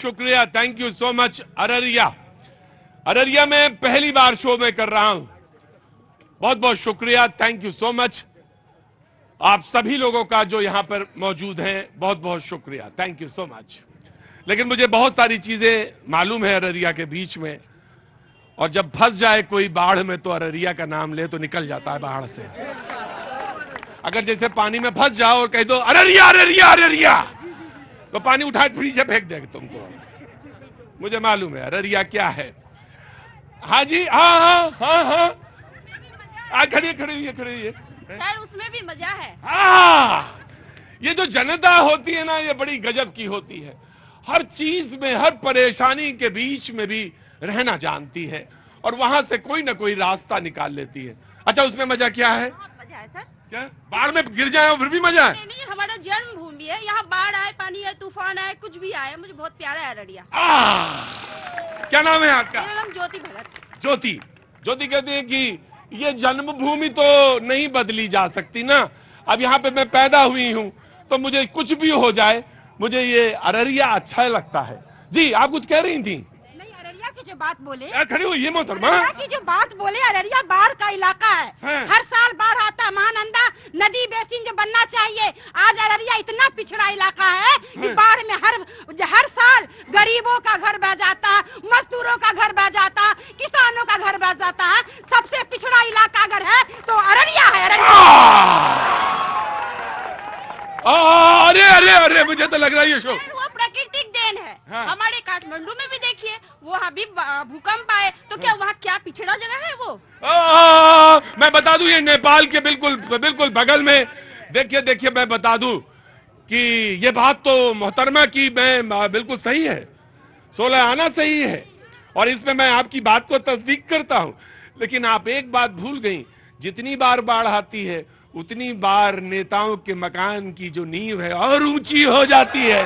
शुक्रिया, thank you so much. Araria में पहली बार शो में कर रहा हूं, बहुत बहुत शुक्रिया, थैंक यू सो मच। आप सभी लोगों का जो यहां पर मौजूद हैं, बहुत बहुत शुक्रिया, थैंक यू सो मच। लेकिन मुझे बहुत सारी चीजें मालूम है अररिया के बीच में, और जब फंस जाए कोई बाढ़ में तो अररिया का नाम ले तो निकल जाता है बाढ़ से। अगर जैसे पानी में फंस जाओ और कह दो अररिया अररिया अररिया, तो पानी उठा के नीचे फेंक देगा तुमको। मुझे मालूम है अररिया क्या है। हाँ जी, हाँ हाँ हाँ हाँ, खड़ी खड़ी है सर, उसमें भी मजा है। हाँ, ये जो जनता होती है ना, ये बड़ी गजब की होती है। हर चीज में, हर परेशानी के बीच में भी रहना जानती है, और वहां से कोई ना कोई रास्ता निकाल लेती है। अच्छा, उसमें मजा क्या है? मजा है सर। क्या बाढ़ में गिर जाए फिर भी मजा है? नहीं, हमारा जन्मभूमि है, यहाँ बाढ़ आए, पानी आए, तूफान आए, कुछ भी आए, मुझे बहुत प्यारा है अररिया। क्या नाम है आपका? मेरा नाम ज्योति भगत। ज्योति कहती है कि ये जन्मभूमि तो नहीं बदली जा सकती ना, अब यहाँ पे मैं पैदा हुई हूँ, तो मुझे कुछ भी हो जाए, मुझे ये अररिया अच्छा लगता है। जी, आप कुछ कह रही थी? नहीं, अररिया की जो बात बोले, खड़ी हुई ये मोहतरमा, अररिया की जो बात बोले, अररिया बाढ़ का इलाका है। हर साल बाढ़ आता है, महानंदा नदी बेसिन जो बनना चाहिए। आज अररिया इतना पिछड़ा इलाका है कि बाढ़ में हर साल गरीबों का घर बह जाता है, मजदूरों का घर बह जाता है, किसानों का घर बह जाता है। सबसे पिछड़ा इलाका अगर है तो अररिया है। अरे अरे अरे, मुझे तो लग रहा है ये शो वो प्राकृतिक देन है। हाँ। हमारे काठमांडू में भी देखिए, वो अभी भूकंप आए तो क्या वहाँ क्या पिछड़ा जगह है वो? मैं बता दूं, ये नेपाल के बिल्कुल बगल में। देखिए मैं बता दूं कि ये बात तो मोहतरमा की मैं बिल्कुल सही है, 16 आना सही है, और इसमें मैं आपकी बात को तस्दीक करता हूं। लेकिन आप एक बात भूल गई, जितनी बार बाढ़ आती है उतनी बार नेताओं के मकान की जो नींव है और ऊंची हो जाती है।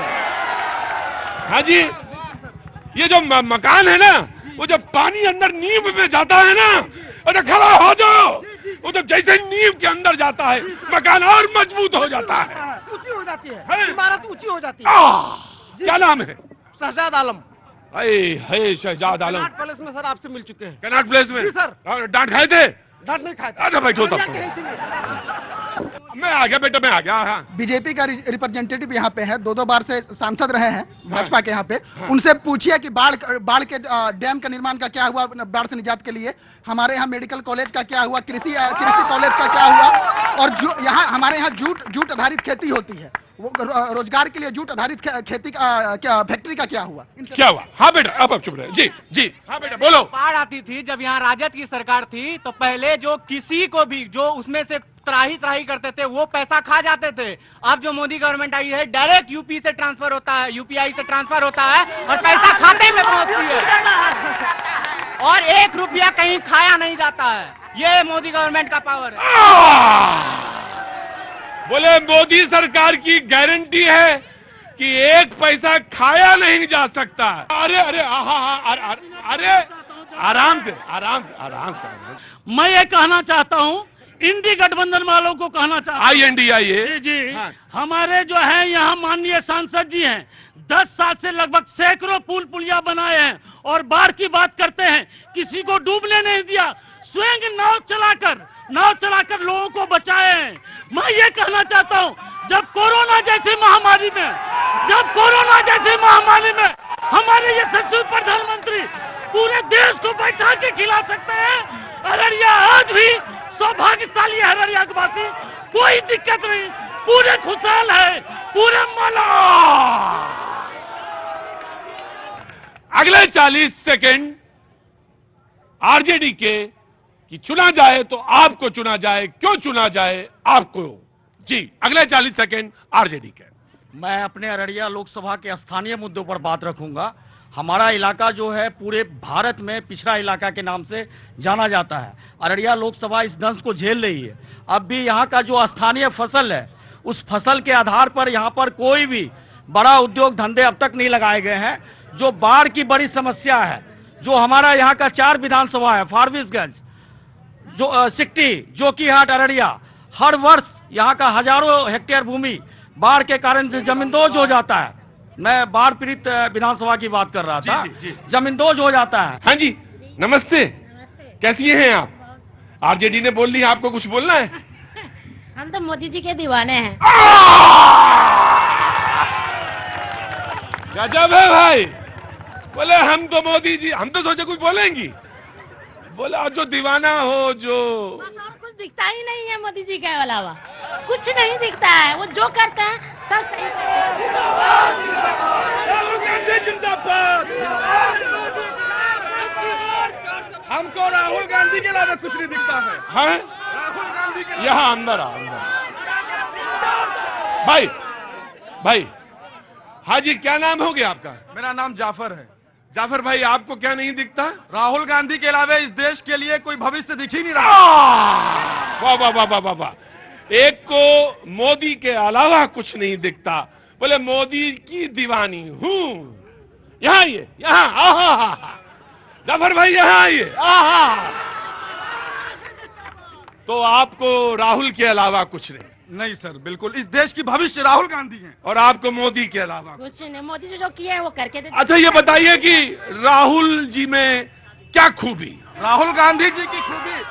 हाँ जी, ये जो मकान है ना, वो जब पानी अंदर नींव में जाता है ना, अरे खड़ा हो जाओ, वो जब जैसे नींव के अंदर जाता है मकान और मजबूत हो जाता है, ऊंची हो जाती है, इमारत ऊंची हो जाती है। क्या नाम है? शहजाद आलम। है शहजाद आलम। कनाट पैलेस में सर आपसे मिल चुके हैं। कनाट प्लेस में? जी सर। डांट खाए थे? डांट नहीं खाए। अरे बैठो तब। मैं आ गया बेटा, मैं आ गया। हाँ। बीजेपी का रिप्रेजेंटेटिव यहाँ पे है, 2 बार से सांसद रहे हैं भाजपा के यहाँ पे। उनसे पूछिए कि बाढ़ के डैम का निर्माण का क्या हुआ, बाढ़ से निजात के लिए। हमारे यहाँ मेडिकल कॉलेज का क्या हुआ, कृषि कॉलेज का क्या हुआ, और यहाँ हमारे यहाँ जूट आधारित खेती होती है, वो रोजगार के लिए जूट आधारित खेती का फैक्ट्री का क्या हुआ? क्या हुआ? हाँ बेटा, अब चुप रहे। जी हाँ बेटा बोलो। बाढ़ आती थी जब यहाँ राजद की सरकार थी, तो पहले जो किसी को भी जो उसमें से त्राही करते थे वो पैसा खा जाते थे। अब जो मोदी गवर्नमेंट आई है, डायरेक्ट यूपी से ट्रांसफर होता है, यूपीआई से ट्रांसफर होता है और पैसा खाते में पहुंचती है, और 1 रुपया कहीं खाया नहीं जाता है। ये मोदी गवर्नमेंट का पावर है। बोले मोदी सरकार की गारंटी है कि 1 पैसा खाया नहीं जा सकता। अरे अरे अरे आराम से। मैं ये कहना चाहता हूँ, इंडी गठबंधन वालों को कहना चाहता हूँ, INDIA जी हाँ। हमारे जो है यहाँ माननीय सांसद जी हैं, 10 साल से लगभग सैकड़ों पुलिया बनाए हैं, और बाढ़ की बात करते हैं, किसी को डूबने नहीं दिया, स्वयं नाव चलाकर लोगों को बचाए हैं। मैं ये कहना चाहता हूँ, जब कोरोना जैसी महामारी में हमारे ये सचिव प्रधानमंत्री पूरे देश को बैठा के खिला सकते हैं, अररिया आज भी सौभाग्यशाली है। अररिया के वासी, कोई दिक्कत नहीं, पूरे खुशहाल है, पूरे मला। अगले 40 सेकंड आरजेडी के कि चुना जाए तो आपको चुना जाए, क्यों चुना जाए आपको? जी, अगले 40 सेकंड आरजेडी के। मैं अपने अररिया लोकसभा के स्थानीय मुद्दों पर बात रखूंगा। हमारा इलाका जो है पूरे भारत में पिछड़ा इलाका के नाम से जाना जाता है। अररिया लोकसभा इस दंश को झेल रही है। अब भी यहाँ का जो स्थानीय फसल है, उस फसल के आधार पर यहाँ पर कोई भी बड़ा उद्योग धंधे अब तक नहीं लगाए गए हैं। जो बाढ़ की बड़ी समस्या है, जो हमारा यहाँ का 4 विधानसभा है, फारबिसगंज, जो सिकटी, जोकीहाट, अररिया, हर वर्ष यहाँ का हजारों हेक्टेयर भूमि बाढ़ के कारण जमींदोज हो जाता है। मैं बाढ़ पीड़ित विधानसभा की बात कर रहा था। जी। जमींदोज हो जाता है। हाँ जी, नमस्ते। कैसी हैं आप? आरजेडी ने बोल दिया, आपको कुछ बोलना है? हम तो मोदी जी के दीवाने हैं। गजब है भाई। बोले हम तो मोदी जी, हम तो सोचे कुछ बोलेंगी। बोला जो दीवाना हो, जो और कुछ दिखता ही नहीं है मोदी जी के अलावा, कुछ नहीं दिखता है। वो जो करते हैं सब सही करते हैं। राहुल गांधी जिंदाबाद। हमको राहुल गांधी के अलावा कुछ नहीं दिखता है। हैं? राहुल गांधी के यहाँ अंदर आ, अंदर। भाई हाँ जी, क्या नाम हो गया आपका? मेरा नाम जाफर है। जाफर भाई, आपको क्या नहीं दिखता? राहुल गांधी के अलावा इस देश के लिए कोई भविष्य दिख ही नहीं रहा। वाह वाह वाह वाह वाह वाह। एक को मोदी के अलावा कुछ नहीं दिखता, बोले मोदी की दीवानी हूं। यहाँ आइए, यहाँ। आहा, जाफर भाई यहाँ आइए। आहा, तो आपको राहुल के अलावा कुछ नहीं? नहीं सर, बिल्कुल। इस देश की भविष्य राहुल गांधी है। और आपको मोदी के अलावा? कुछ नहीं, मोदी जी जो किए हैं वो करके देते। अच्छा ये बताइए कि राहुल जी में क्या खूबी? राहुल गांधी जी की खूबी,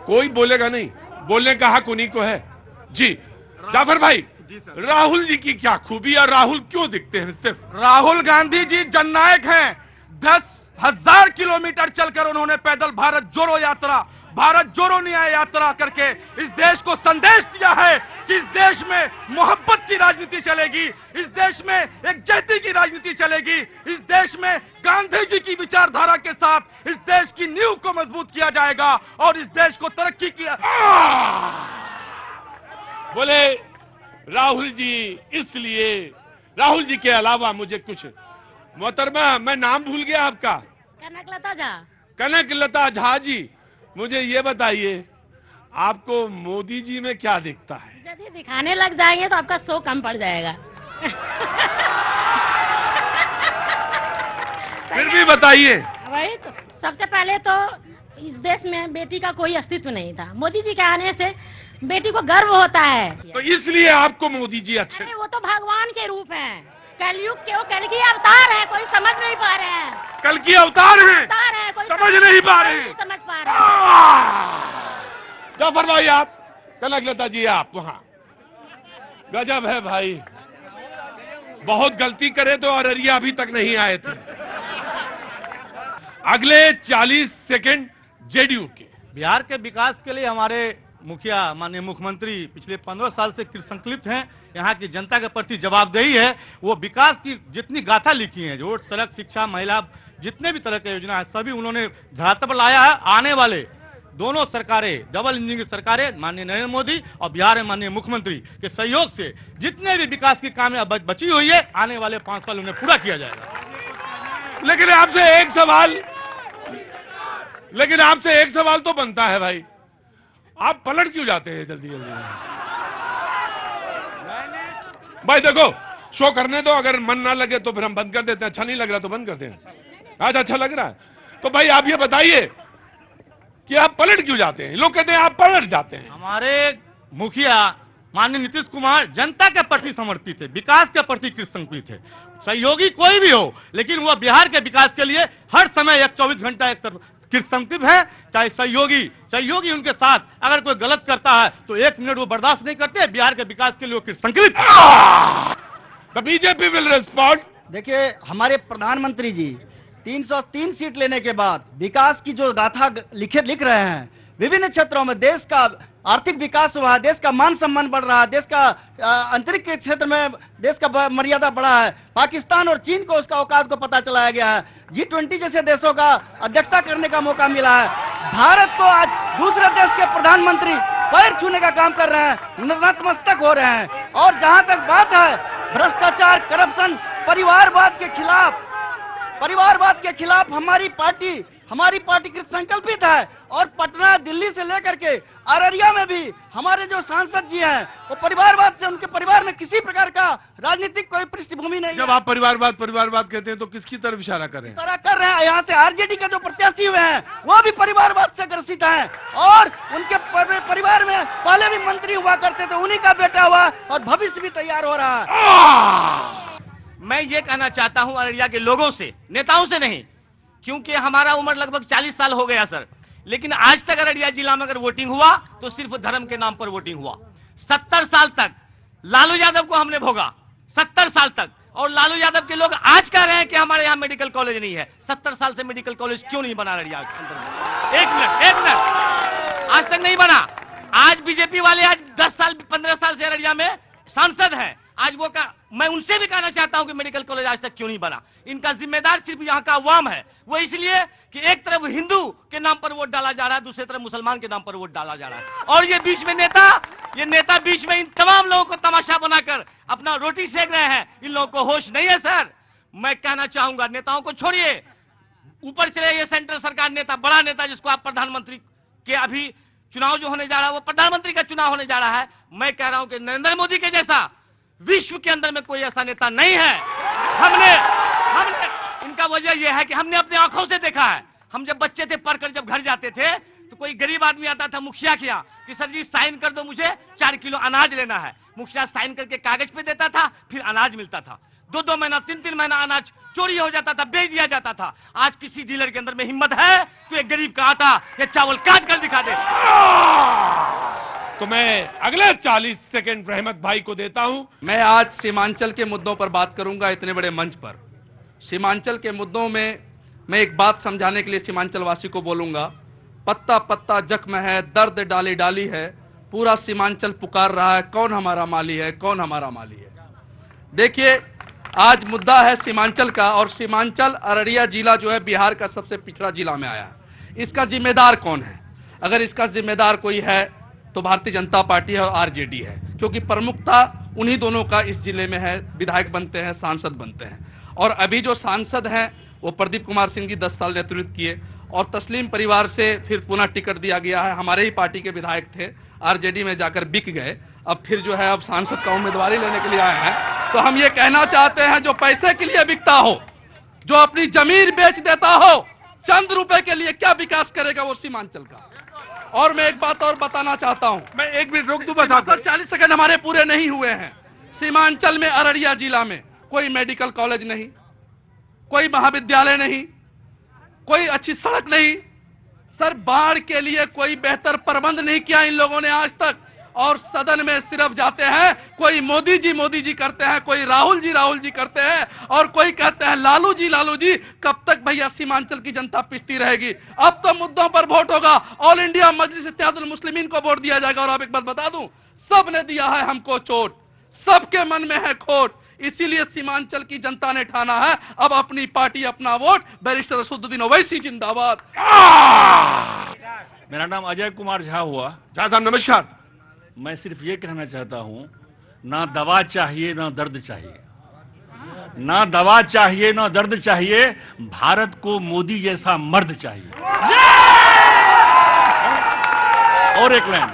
कोई बोलेगा नहीं, बोलने का हक उन्हीं को है। जी जाफर भाई, जी सर। राहुल जी की क्या खूबी और राहुल क्यों दिखते हैं सिर्फ? राहुल गांधी जी जननायक हैं। 10,000 किलोमीटर चलकर उन्होंने पैदल भारत जोड़ो न्याय यात्रा करके इस देश को संदेश दिया है कि इस देश में मोहब्बत की राजनीति चलेगी, इस देश में एकजुटता की राजनीति चलेगी, इस देश में गांधी जी की विचारधारा के साथ इस देश की नींव को मजबूत किया जाएगा और इस देश को तरक्की किया। बोले राहुल जी, इसलिए राहुल जी के अलावा मुझे कुछ। मोहतरमा, मैं नाम भूल गया आपका। कनकलता झा। कनकलता झा जी, मुझे ये बताइए आपको मोदी जी में क्या दिखता है? यदि दिखाने लग जाएंगे तो आपका शो कम पड़ जाएगा। फिर भी बताइए। वही तो, सबसे पहले तो इस देश में बेटी का कोई अस्तित्व नहीं था। मोदी जी के आने से बेटी को गर्व होता है। तो इसलिए आपको मोदी जी अच्छे? अरे वो तो भगवान के रूप हैं, कलयुग के, वो कल की अवतार है, कोई समझ नहीं पा रहे हैं। कल की अवतार हैं, अवतार है, कोई समझ नहीं पा रहे हैं। नहीं समझ पा रहे हैं। जाफर भाई आप, कनकलता जी आप वहां। गजब है भाई, बहुत गलती करे तो अररिया अभी तक नहीं आए थे। अगले 40 सेकंड जेडीयू के। बिहार के विकास के लिए हमारे मुखिया माननीय मुख्यमंत्री पिछले 15 साल से संकल्पित हैं। यहाँ की जनता के प्रति जवाबदेही है। वो विकास की जितनी गाथा लिखी है, रोड, सड़क, शिक्षा, महिला, जितने भी तरह की योजना है सभी उन्होंने धरातल पर लाया है। आने वाले दोनों सरकारें, डबल इंजन की सरकारें, माननीय नरेंद्र मोदी और बिहार में माननीय मुख्यमंत्री के सहयोग से जितने भी विकास की कामें बची हुई है, आने वाले 5 साल उन्हें पूरा किया जाएगा। लेकिन आपसे एक सवाल तो बनता है भाई, आप पलट क्यों जाते हैं जल्दी जल्दी? भाई देखो, शो करने दो, अगर मन ना लगे तो फिर हम बंद कर देते हैं, अच्छा नहीं लग रहा तो बंद करते हैं। आज अच्छा लग रहा है तो भाई आप ये बताइए कि आप पलट क्यों जाते हैं? लोग कहते हैं आप पलट जाते हैं। हमारे मुखिया माननीय नीतीश कुमार जनता के प्रति समर्पित है, विकास के प्रति कृतसंकल्पित है। सहयोगी कोई भी हो, लेकिन वह बिहार के विकास के लिए हर समय 24 घंटा एक तरफ कृतसंकल्प है। चाहे सहयोगी उनके साथ अगर कोई गलत करता है तो 1 मिनट वो बर्दाश्त नहीं करते। बिहार के विकास के लिए वो कृतसंकल्पित है। BJP will respond. देखिए, हमारे प्रधानमंत्री जी 303 सीट लेने के बाद विकास की जो गाथा लिख रहे हैं, विभिन्न क्षेत्रों में देश का आर्थिक विकास हुआ है, देश का मान सम्मान बढ़ रहा है, देश का अंतरिक्ष के क्षेत्र में देश का मर्यादा बढ़ा है। पाकिस्तान और चीन को उसका औकात को पता चलाया गया है। G20 जैसे देशों का अध्यक्षता करने का मौका मिला है। भारत को आज दूसरे देश के प्रधानमंत्री पैर छूने का काम कर रहे हैं, नतमस्तक हो रहे हैं। और जहां तक बात है भ्रष्टाचार, करप्शन, परिवारवाद के खिलाफ हमारी पार्टी हमारी पार्टी कृत संकल्पित है और पटना, दिल्ली से लेकर के अररिया में भी हमारे जो सांसद जी हैं वो परिवारवाद से, उनके परिवार में किसी प्रकार का राजनीतिक कोई पृष्ठभूमि नहीं जब आप परिवारवाद कहते हैं तो किसकी तरफ इशारा कर रहे हैं? तरह कर रहे हैं। यहाँ से आरजेडी का जो प्रत्याशी हुए हैं वो भी परिवारवाद से ग्रसित हैं और उनके परिवार में पहले भी मंत्री हुआ करते थे, उन्हीं का बेटा हुआ और भविष्य भी तैयार हो रहा है। मैं ये कहना चाहता हूं अररिया के लोगों से, नेताओं से नहीं, क्योंकि हमारा उम्र लगभग 40 साल हो गया सर, लेकिन आज तक अररिया जिला में अगर वोटिंग हुआ तो सिर्फ धर्म के नाम पर वोटिंग हुआ। 70 साल तक लालू यादव को हमने भोगा, 70 साल तक, और लालू यादव के लोग आज कह रहे हैं कि हमारे यहाँ मेडिकल कॉलेज नहीं है। 70 साल से मेडिकल कॉलेज क्यों नहीं बना अररिया के अंदर में? एक मिनट, आज तक नहीं बना। आज बीजेपी वाले आज 10 साल 15 साल से अररिया में सांसद हैं, आज वो मैं उनसे भी कहना चाहता हूं कि मेडिकल कॉलेज आज तक क्यों नहीं बना। इनका जिम्मेदार सिर्फ यहां का अवाम है, वो इसलिए कि एक तरफ हिंदू के नाम पर वोट डाला जा रहा है, दूसरी तरफ मुसलमान के नाम पर वोट डाला जा रहा है, और ये बीच में नेता बीच में इन तमाम लोगों को तमाशा बनाकर अपना रोटी सेक रहे हैं। इन लोगों को होश नहीं है सर। मैं कहना चाहूंगा नेताओं को छोड़िए, ऊपर चले ये सेंट्रल सरकार नेता, बड़ा नेता जिसको आप प्रधानमंत्री के अभी चुनाव जो होने जा रहा है वो प्रधानमंत्री का चुनाव होने जा रहा है। मैं कह रहा हूं कि नरेंद्र मोदी के जैसा विश्व के अंदर में कोई ऐसा नेता नहीं है। हमने इनका वजह यह है कि हमने अपनी आंखों से देखा है। हम जब बच्चे थे, पढ़कर जब घर जाते थे तो कोई गरीब आदमी आता था मुखिया के यहाँ कि सर जी साइन कर दो, मुझे 4 किलो अनाज लेना है। मुखिया साइन करके कागज पे देता था, फिर अनाज मिलता था। 2-2 महीना 3-3 महीना अनाज चोरी हो जाता था, बेच दिया जाता था। आज किसी डीलर के अंदर में हिम्मत है तो एक गरीब का आटा या चावल काट कर दिखा दे। तो मैं अगले 40 सेकंड रहमत भाई को देता हूं। मैं आज सीमांचल के मुद्दों पर बात करूंगा इतने बड़े मंच पर। सीमांचल के मुद्दों में मैं एक बात समझाने के लिए सीमांचल वासी को बोलूंगा। पत्ता पत्ता जख्म है, दर्द डाली डाली है, पूरा सीमांचल पुकार रहा है कौन हमारा माली है, कौन हमारा माली है। देखिए आज मुद्दा है सीमांचल का, और सीमांचल अररिया जिला जो है बिहार का सबसे पिछड़ा जिला में आया है। इसका जिम्मेदार कौन है? अगर इसका जिम्मेदार कोई है तो भारतीय जनता पार्टी है और आरजेडी है, क्योंकि प्रमुखता उन्हीं दोनों का इस जिले में है। विधायक बनते हैं, सांसद बनते हैं, और अभी जो सांसद हैं वो प्रदीप कुमार सिंह जी 10 साल नेतृत्व किए, और तस्लीम परिवार से फिर पुनः टिकट दिया गया है। हमारे ही पार्टी के विधायक थे, आरजेडी में जाकर बिक गए, अब फिर जो है अब सांसद का उम्मीदवारी लेने के लिए आए हैं। तो हम ये कहना चाहते हैं जो पैसे के लिए बिकता हो, जो अपनी जमीन बेच देता हो चंद रुपए के लिए, क्या विकास करेगा वो सीमांचल का। और मैं एक बात और बताना चाहता हूं, मैं 1 मिनट रोक दूं बस आपको। 40 सेकंड हमारे पूरे नहीं हुए हैं। सीमांचल में अररिया जिला में कोई मेडिकल कॉलेज नहीं, कोई महाविद्यालय नहीं, कोई अच्छी सड़क नहीं। सर बाढ़ के लिए कोई बेहतर प्रबंध नहीं किया इन लोगों ने आज तक, और सदन में सिर्फ जाते हैं कोई मोदी जी करते हैं, कोई राहुल जी करते हैं, और कोई कहते हैं लालू जी। कब तक भैया सीमांचल की जनता पिसती रहेगी? अब तो मुद्दों पर वोट होगा, ऑल इंडिया मजलिस इत्तेहादुल मुस्लिमीन को वोट दिया जाएगा। और आप एक बात बता दूं, सबने दिया है हमको चोट, सबके मन में है खोट, इसीलिए सीमांचल की जनता ने ठाना है अब अपनी पार्टी अपना वोट। बैरिस्टर असदुद्दीन ओवैसी जिंदाबाद। मेरा नाम अजय कुमार झा हुआ। झा साहब नमस्कार। मैं सिर्फ ये कहना चाहता हूं, ना दवा चाहिए ना दर्द चाहिए, ना दवा चाहिए ना दर्द चाहिए, भारत को मोदी जैसा मर्द चाहिए। और एक लाइन,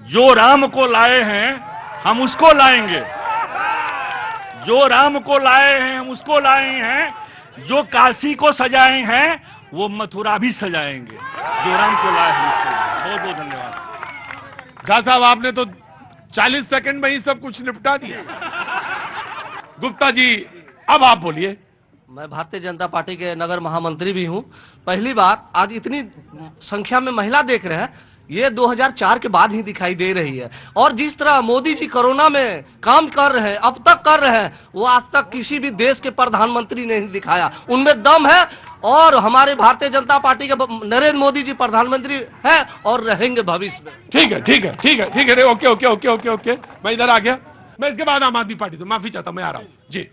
जो राम को लाए हैं हम उसको लाएंगे, जो राम को लाए हैं हम उसको लाए हैं, जो काशी को सजाए हैं वो मथुरा भी सजाएंगे, जो राम को लाए हैं उसको। बहुत बहुत धन्यवाद। झा साहब आपने तो 40 सेकंड में ही सब कुछ निपटा दिया। गुप्ता जी अब आप बोलिए। मैं भारतीय जनता पार्टी के नगर महामंत्री भी हूं। पहली बात, आज इतनी संख्या में महिला देख रहे हैं, ये 2004 के बाद ही दिखाई दे रही है। और जिस तरह मोदी जी कोरोना में काम कर रहे हैं, अब तक कर रहे हैं, वो आज तक किसी भी देश के प्रधानमंत्री ने नहीं दिखाया। उनमें दम है, और हमारे भारतीय जनता पार्टी के नरेंद्र मोदी जी प्रधानमंत्री है और रहेंगे भविष्य में। ठीक है, ओके। मैं इधर आ गया। मैं इसके बाद आम आदमी पार्टी से माफी चाहता हूं, मैं आ रहा हूं जी।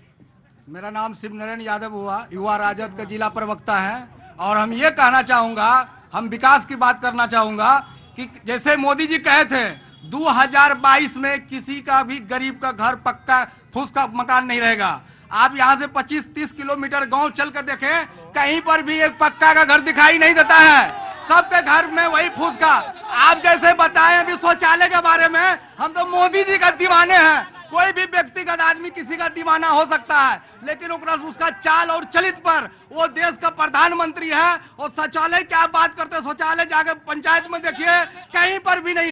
मेरा नाम शिव नारायण यादव हुआ, युवा राजद का जिला प्रवक्ता है। और हम ये कहना चाहूंगा, हम विकास की बात करना चाहूंगा कि जैसे मोदी जी कहे थे 2022 में किसी का भी गरीब का घर पक्का फूस का मकान नहीं रहेगा। आप यहाँ से 25-30 किलोमीटर गांव चल कर देखें, कहीं पर भी एक पक्का का घर दिखाई नहीं देता है, सबके घर में वही फूसका। आप जैसे बताएं अभी शौचालय के बारे में, हम तो मोदी जी का दीवाने हैं। कोई भी व्यक्तिगत आदमी किसी का दीवाना हो सकता है, लेकिन उसका चाल और चलित पर वो देश का प्रधानमंत्री है। और शौचालय क्या बात करते हैं, शौचालय जाके पंचायत में देखिए कहीं पर भी नहीं